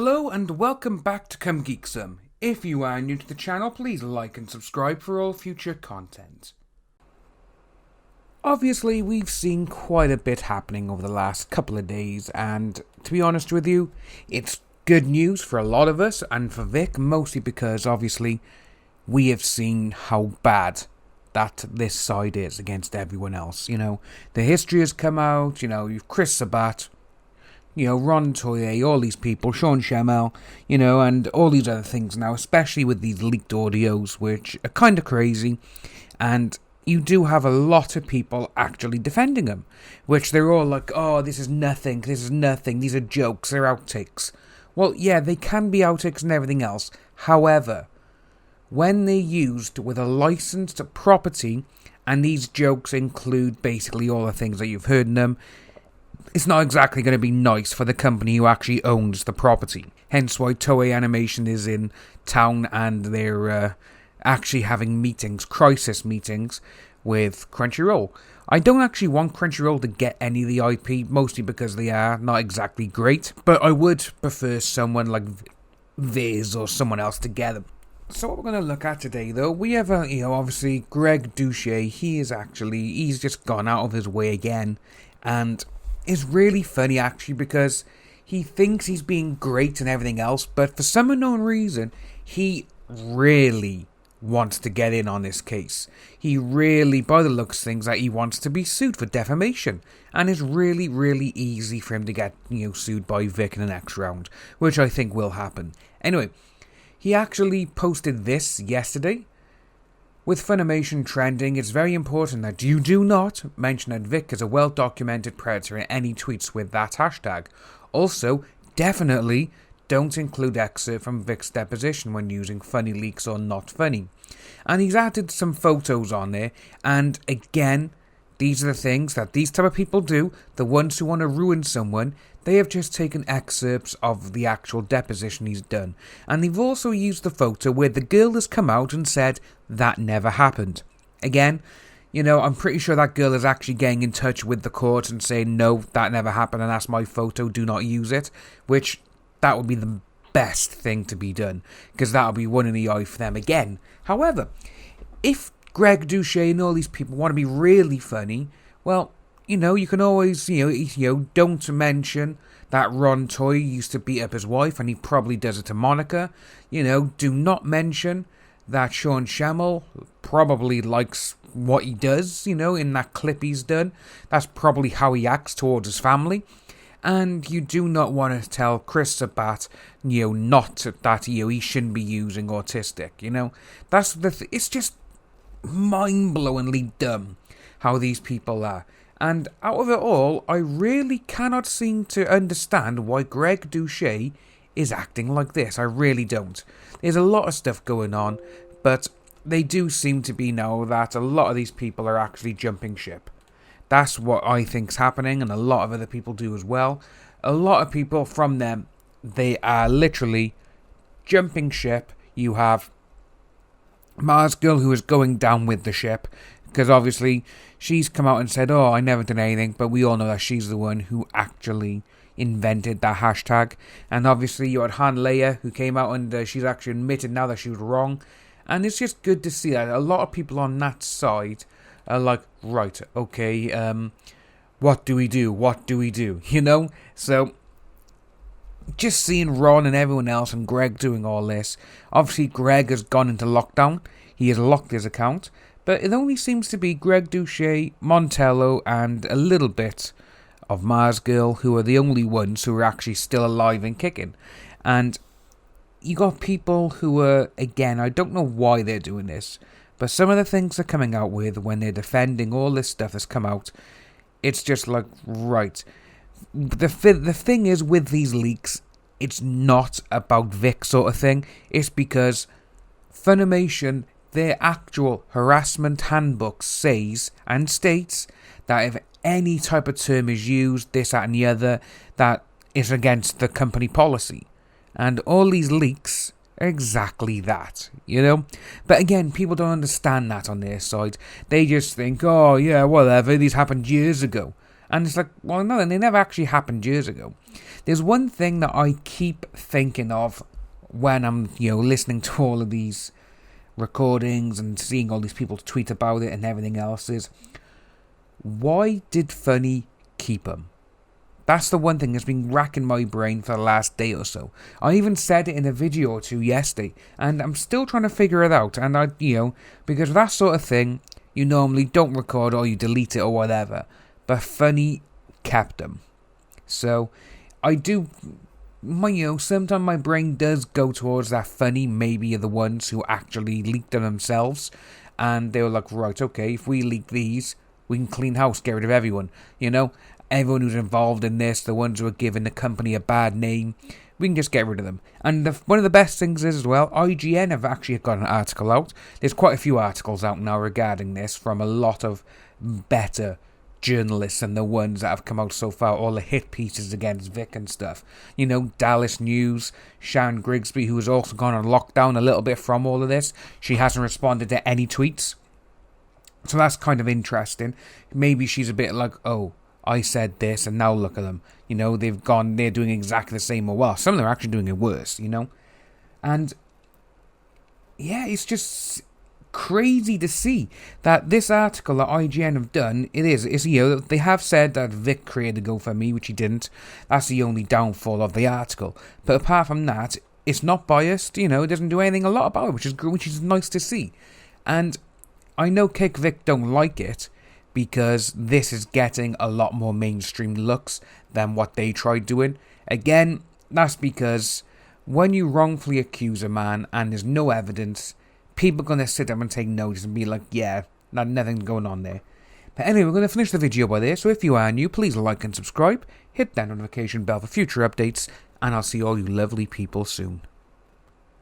Hello and welcome back to Come Geek Some. If you are new to the channel, please like and subscribe for all future content. Obviously, we've seen quite a bit happening over the last couple of days, and to be honest with you, it's good news for a lot of us, and for Vic, mostly because obviously we have seen how bad that this side is against everyone else. You know, the history has come out, you've Chris Sabat, Ron Toye, all these people, Sean Schemmel, and all these other things now, especially with these leaked audios, which are kind of crazy, and you do have a lot of people actually defending them, which they're all like, oh, this is nothing, these are jokes, they're outtakes. Well, yeah, they can be outtakes and everything else, however, when they're used with a licensed property, and these jokes include basically all the things that you've heard in them, it's not exactly going to be nice for the company who actually owns the property. Hence why Toei Animation is in town and they're actually having meetings, crisis meetings, with Crunchyroll. I don't actually want Crunchyroll to get any of the IP, mostly because they are not exactly great, but I would prefer someone like Viz or someone else to get them. So what we're going to look at today, though, we have, obviously Greg Douchet. He's just gone out of his way again, and it's really funny, actually, because he thinks he's being great and everything else, but for some unknown reason, he really wants to get in on this case. He really, by the looks of things, that he wants to be sued for defamation, and it's really, really easy for him to get, sued by Vic in the next round, which I think will happen. Anyway, he actually posted this yesterday. With Funimation trending, it's very important that you do not mention that Vic is a well-documented predator in any tweets with that hashtag. Also, definitely don't include excerpt from Vic's deposition when using funny leaks or not funny. And he's added some photos on there, and again, these are the things that these type of people do, the ones who want to ruin someone. They have just taken excerpts of the actual deposition he's done. And they've also used the photo where the girl has come out and said, that never happened. Again, I'm pretty sure that girl is actually getting in touch with the court and saying, no, that never happened and that's my photo, do not use it. Which, that would be the best thing to be done. Because that would be one in the eye for them again. However, if Greg Douchet and all these people want to be really funny, well, you can always, don't mention that Ron Toye used to beat up his wife and he probably does it to Monica. Do not mention that Sean Schemmel probably likes what he does, in that clip he's done. That's probably how he acts towards his family. And you do not want to tell Chris Sabat, not that, he shouldn't be using autistic, That's it's just mind-blowingly dumb how these people are. And out of it all, I really cannot seem to understand why Greg Douchet is acting like this. I really don't. There's a lot of stuff going on, but they do seem to be now that a lot of these people are actually jumping ship. That's what I think's happening, and a lot of other people do as well. A lot of people from them, they are literally jumping ship. You have Mars Girl, who is going down with the ship, because obviously she's come out and said, oh, I never did anything, but we all know that she's the one who actually invented that hashtag. And obviously you had Han Leia, who came out and she's actually admitted now that she was wrong. And it's just good to see that a lot of people on that side are like, right, okay, what do we do? So just seeing Ron and everyone else and Greg doing all this. Obviously Greg has gone into lockdown. He has locked his account. But it only seems to be Greg Douchet, Montello, and a little bit of Mars Girl, who are the only ones who are actually still alive and kicking. And you got people who are, again, I don't know why they're doing this, but some of the things they're coming out with when they're defending all this stuff that's come out, it's just like, right. The thing is with these leaks, it's not about Vic sort of thing. It's because Funimation, their actual harassment handbook says and states that if any type of term is used, this, that and the other, that is against the company policy. And all these leaks are exactly that, But again, people don't understand that on their side. They just think, oh yeah, whatever, these happened years ago. And it's like, well, no, they never actually happened years ago. There's one thing that I keep thinking of when I'm, listening to all of these recordings and seeing all these people tweet about it and everything else is, why did FUNi keep him? That's the one thing that's been racking my brain for the last day or so. I even said it in a video or two yesterday, and I'm still trying to figure it out. And because that sort of thing, you normally don't record or you delete it or whatever. But FUNi kept them. So, I do, sometimes my brain does go towards that FUNi maybe are the ones who actually leaked them themselves. And they were like, right, okay, if we leak these, we can clean house, get rid of everyone, Everyone who's involved in this, the ones who are giving the company a bad name, we can just get rid of them. And one of the best things is as well, IGN have actually got an article out. There's quite a few articles out now regarding this from a lot of better journalists than the ones that have come out so far. All the hit pieces against Vic and stuff. Dallas News, Sharon Grigsby, who has also gone on lockdown a little bit from all of this. She hasn't responded to any tweets. So that's kind of interesting. Maybe she's a bit like, oh, I said this and now look at them. They're doing exactly the same or worse. Some of them are actually doing it worse, And, yeah, it's just crazy to see that this article that IGN have done, they have said that Vic created GoFundMe, which he didn't. That's the only downfall of the article. But apart from that, it's not biased, it doesn't do anything a lot about it, which is nice to see. And I know Kick Vic don't like it, because this is getting a lot more mainstream looks than what they tried doing. Again, that's because when you wrongfully accuse a man and there's no evidence, people are going to sit up and take notice and be like, yeah, nothing's going on there. But anyway, we're going to finish the video by there, so if you are new, please like and subscribe, hit that notification bell for future updates, and I'll see all you lovely people soon.